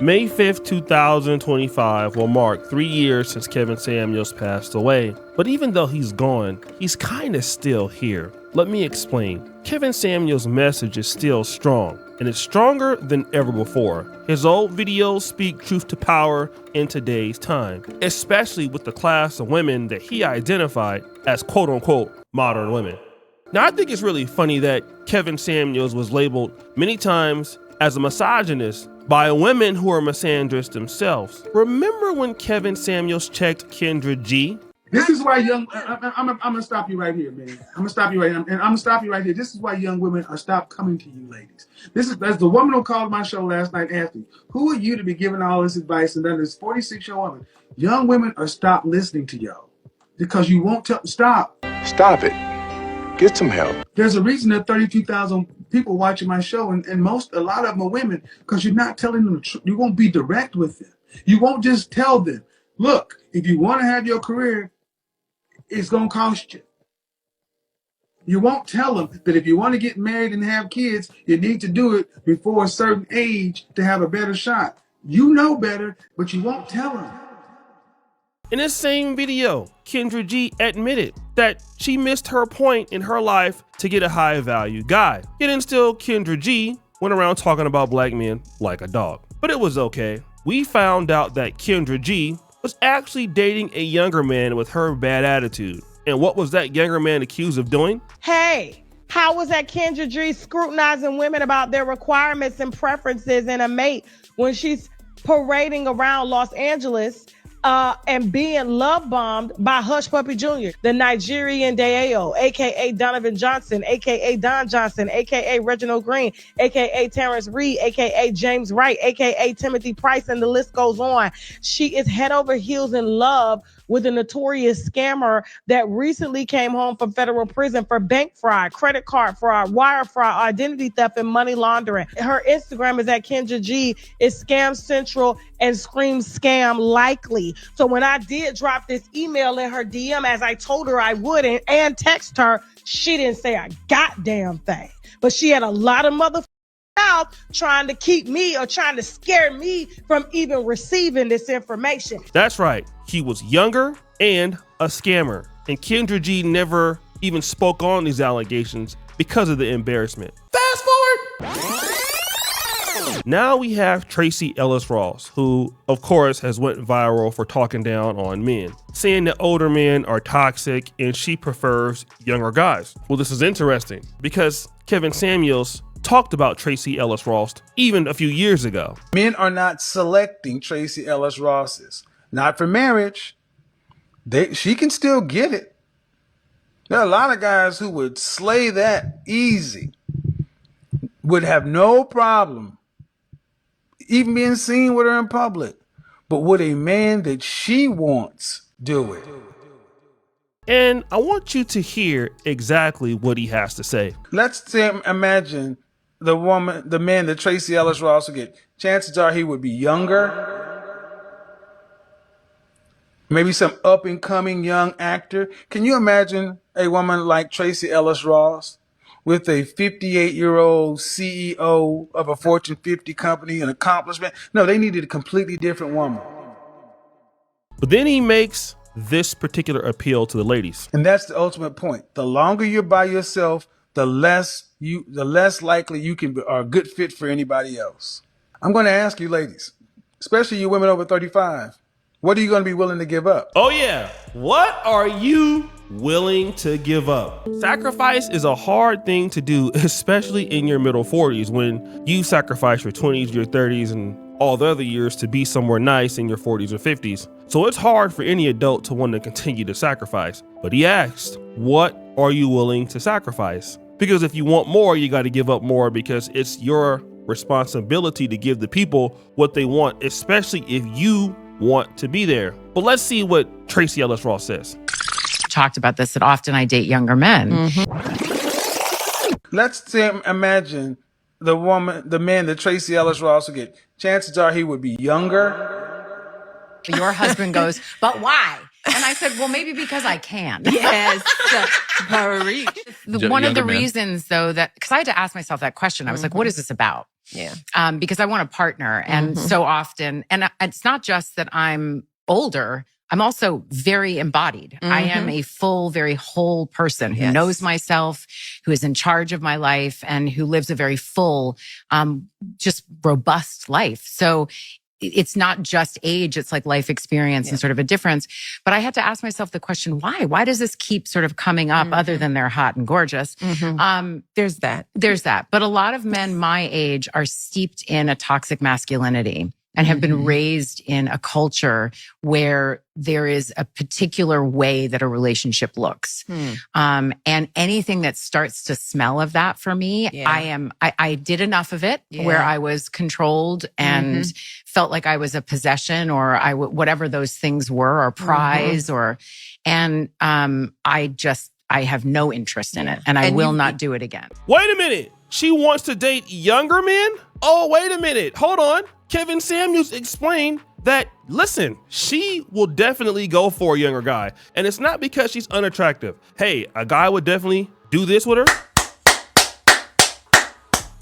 May 5th, 2025 will mark 3 years since Kevin Samuels passed away. But even though he's gone, he's kinda still here. Let me explain. Kevin Samuels' message is still strong, and it's stronger than ever before. His old videos speak truth to power in today's time, especially with the class of women that he identified as quote-unquote modern women. Now, I think it's really funny that Kevin Samuels was labeled many times as a misogynist by women who are misandrous themselves. Remember when Kevin Samuels checked Kendra G? This is why I'm gonna stop you right here, man. I'm gonna stop you right here. And I'm gonna stop you right here. This is why young women are stop coming to you, ladies. That's the woman who called my show last night asked me, who are you to be giving all this advice? And then this 46-year-old woman. Young women are stop listening to y'all because you won't stop. Stop it. Get some help. There's a reason there are 32,000 people watching my show, and a lot of them are women, because you're not telling them the truth. You won't be direct with them. You won't just tell them, look, if you want to have your career, it's going to cost you. You won't tell them that if you want to get married and have kids, you need to do it before a certain age to have a better shot. You know better, but you won't tell them. In this same video, Kendra G admitted that she missed her point in her life to get a high value guy. Yet and still, Kendra G went around talking about black men like a dog. But it was okay. We found out that Kendra G was actually dating a younger man with her bad attitude. And what was that younger man accused of doing? Hey, how was that Kendra G scrutinizing women about their requirements and preferences in a mate when she's parading around Los Angeles and being love bombed by Hush Puppy Jr., the Nigerian Dayo, aka Donovan Johnson, aka Don Johnson, aka Reginald Green, aka Terrence Reed, aka James Wright, aka Timothy Price, and the list goes on. She is head over heels in love with a notorious scammer that recently came home from federal prison for bank fraud, credit card fraud, wire fraud, identity theft, and money laundering. Her Instagram is at Kendra G. It's Scam Central and screams scam likely. So when I did drop this email in her DM, as I told her I would, and text her, she didn't say a goddamn thing. But she had a lot of motherfuckers out trying to keep me or trying to scare me from even receiving this information. That's right. He was younger and a scammer. And Kendra G never even spoke on these allegations because of the embarrassment. Fast forward. Now we have Tracee Ellis Ross, who of course has went viral for talking down on men, saying that older men are toxic and she prefers younger guys. Well, this is interesting because Kevin Samuels talked about Tracee Ellis Ross even a few years ago. Men are not selecting Tracee Ellis Ross's. Not for marriage. She can still get it. There are a lot of guys who would slay that easy, would have no problem even being seen with her in public. But would a man that she wants do it? And I want you to hear exactly what he has to say. Let's imagine the man that Tracee Ellis Ross would get. Chances are he would be younger. Maybe some up-and-coming young actor. Can you imagine a woman like Tracee Ellis Ross with a 58-year-old CEO of a Fortune 50 company, an accomplishment? No, they needed a completely different woman. But then he makes this particular appeal to the ladies. And that's the ultimate point. The longer you're by yourself, the less likely you are a good fit for anybody else. I'm going to ask you ladies, especially you women over 35, what are you going to be willing to give up? Oh yeah, what are you willing to give up? Sacrifice is a hard thing to do, especially in your middle 40s when you sacrifice your 20s, your 30s, and all the other years to be somewhere nice in your 40s or 50s. So it's hard for any adult to want to continue to sacrifice. But he asked, what are you willing to sacrifice? Because if you want more, you got to give up more, because it's your responsibility to give the people what they want, especially if you want to be there. But let's see what Tracee Ellis Ross says. Talked about this, that often I date younger men. Let's imagine the man that Tracee Ellis Ross would get. Chances are he would be younger. Your husband goes, but why? And I said, well, maybe because I can. Yes. One of the reasons, though, that because I had to ask myself that question, I was like, what is this about? Yeah. Because I want a partner. And so often, and it's not just that I'm older, I'm also very embodied. I am a full, very whole person who knows myself, who is in charge of my life, and who lives a very full, just robust life. So it's not just age, it's like life experience and sort of a difference. But I had to ask myself the question, why? Why does this keep sort of coming up other than they're hot and gorgeous? There's that. There's that. But a lot of men my age are steeped in a toxic masculinity and have been raised in a culture where there is a particular way that a relationship looks. And anything that starts to smell of that for me, I did enough of it where I was controlled and felt like I was a possession or whatever those things were, or prize and I have no interest in it, and I will not do it again. Wait a minute. She wants to date younger men? Oh, wait a minute. Hold on. Kevin Samuels explained that, listen, she will definitely go for a younger guy. And it's not because she's unattractive. Hey, a guy would definitely do this with her.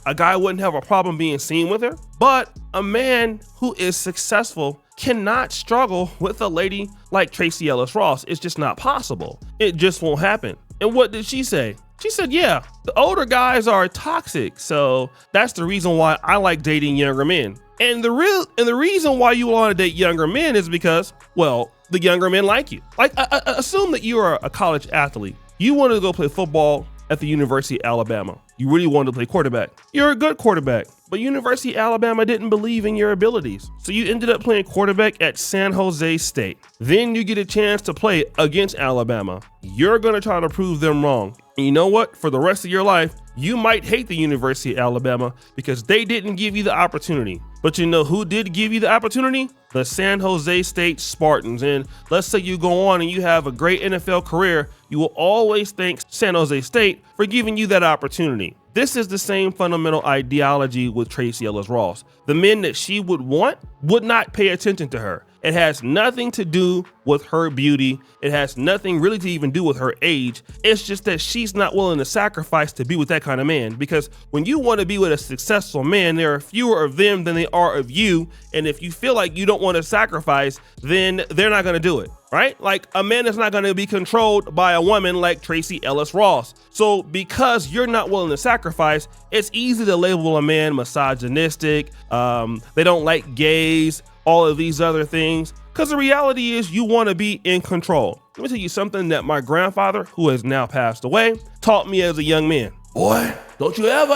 A guy wouldn't have a problem being seen with her. But a man who is successful cannot struggle with a lady like Tracee Ellis Ross. It's just not possible. It just won't happen. And what did she say? She said, yeah, the older guys are toxic. So that's the reason why I like dating younger men. And the reason why you want to date younger men is because, well, the younger men like you. Like, assume that you are a college athlete. You wanted to go play football at the University of Alabama. You really wanted to play quarterback. You're a good quarterback, but University of Alabama didn't believe in your abilities. So you ended up playing quarterback at San Jose State. Then you get a chance to play against Alabama. You're going to try to prove them wrong. And you know what? For the rest of your life, you might hate the University of Alabama because they didn't give you the opportunity. But you know who did give you the opportunity? The San Jose State Spartans. And let's say you go on and you have a great NFL career, you will always thank San Jose State for giving you that opportunity. This is the same fundamental ideology with Tracee Ellis Ross. The men that she would want would not pay attention to her. It has nothing to do with her beauty. It has nothing really to even do with her age. It's just that she's not willing to sacrifice to be with that kind of man. Because when you want to be with a successful man, there are fewer of them than they are of you. And if you feel like you don't want to sacrifice, then they're not going to do it. Right? Like, a man is not going to be controlled by a woman like Tracee Ellis Ross. So because you're not willing to sacrifice, it's easy to label a man misogynistic. They don't like gays, all of these other things. Because the reality is you want to be in control. Let me tell you something that my grandfather, who has now passed away, taught me as a young man. Boy, don't you ever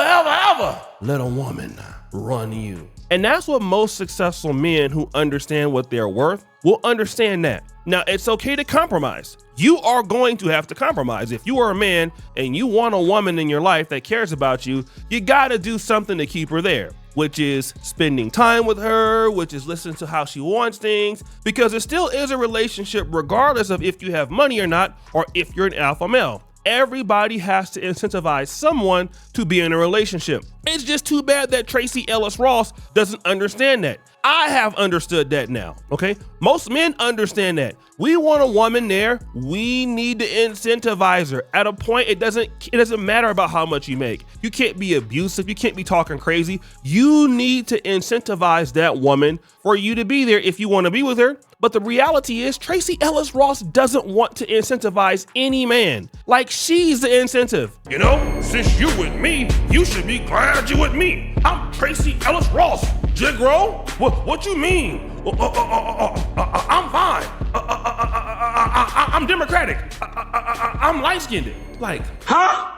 let a woman run you. And that's what most successful men who understand what they're worth will understand that. Now, it's okay to compromise. You are going to have to compromise. If you are a man and you want a woman in your life that cares about you, you got to do something to keep her there, which is spending time with her, which is listening to how she wants things, because it still is a relationship regardless of if you have money or not, or if you're an alpha male. Everybody has to incentivize someone to be in a relationship. It's just too bad that Tracee Ellis Ross doesn't understand that. I have understood that now, okay? Most men understand that. We want a woman there. We need to incentivize her. At a point, it doesn't matter about how much you make. You can't be abusive. You can't be talking crazy. You need to incentivize that woman for you to be there if you want to be with her. But the reality is Tracee Ellis Ross doesn't want to incentivize any man. Like, she's the incentive. You know, since you with me, you should be glad you with me. I'm Tracee Ellis Ross. Jigro? What you mean? I'm fine. I'm Democratic. I'm light-skinned. Like, huh?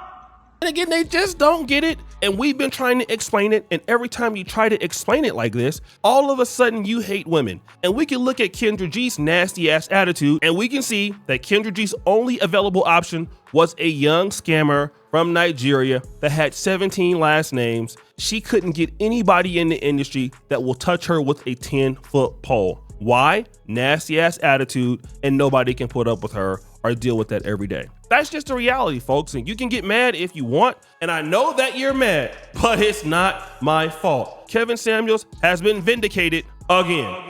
And again, they just don't get it. And we've been trying to explain it. And every time you try to explain it like this, all of a sudden you hate women. And we can look at Kendra G's nasty ass attitude, and we can see that Kendra G's only available option was a young scammer from Nigeria that had 17 last names. She couldn't get anybody in the industry that will touch her with a 10-foot pole. Why? Nasty ass attitude, and nobody can put up with her or deal with that every day. That's just the reality, folks. And you can get mad if you want. And I know that you're mad, but it's not my fault. Kevin Samuels has been vindicated again.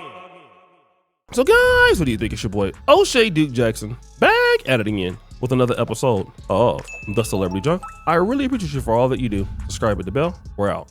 So guys, what do you think? It's your boy O'Shea Duke Jackson back at it again with another episode of The Celebrity Junk. I really appreciate you for all that you do. Subscribe, hit the bell. We're out.